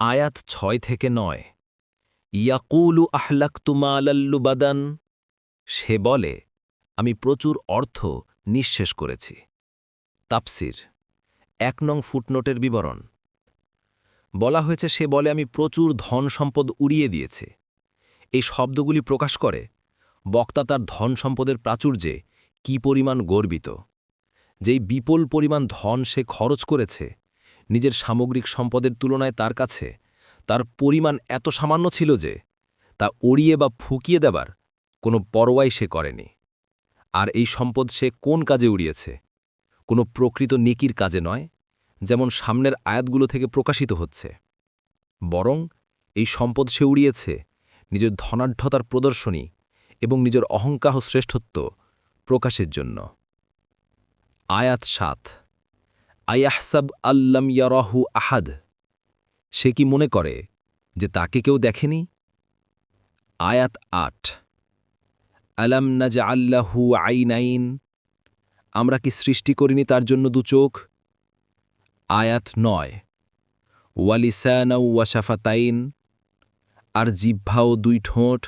আয়াত ৬ থেকে ৯। ইয়াকুলু আহলাকতু মালাল লুবাদান, সে বলে, আমি প্রচুর অর্থ নিঃশেষ করেছি। তাফসির ১ নং ফুটনোটের বিবরণ। বলা হয়েছে সে বলে আমি প্রচুর ধন সম্পদ উড়িয়ে দিয়েছে। এই শব্দগুলি প্রকাশ করে বক্তা তার ধন সম্পদের প্রাচুর্যে কি পরিমাণ গর্বিত। যেই বিপুল পরিমাণ ধন সে খরচ করেছে, নিজের সামগ্রিক সম্পদের তুলনায় তার কাছে তার পরিমাণ এত সামান্য ছিল যে তা উড়িয়ে বা ফুকিয়ে দেবার কোনো পরোয়াই সে করেনি। আর এই সম্পদ সে কোন কাজে উড়িয়েছে? কোনো প্রকৃত নেকির কাজে নয়, যেমন সামনের আয়াতগুলো থেকে প্রকাশিত হচ্ছে। বরং এই সম্পদ সে উড়িয়েছে নিজের ধনাঢ্যতার প্রদর্শনী এবং নিজের অহংকার ও শ্রেষ্ঠত্ব প্রকাশের জন্য। আয়াত ৭। আয়াহসাব আল্লাম ইয়ারাহু আহাদ, সে কি মনে করে যে তাকে কেউ দেখেনি? আয়াত ৮। আলাম নাজআল লাহু আইনাইন, আমরা কি সৃষ্টি করিনি তার জন্য দু চোখ? আয়াত ৯। ওয়ালিসানা ওয়া শাফাতাইন, আর জিহ্বা ও দুই ঠোঁট।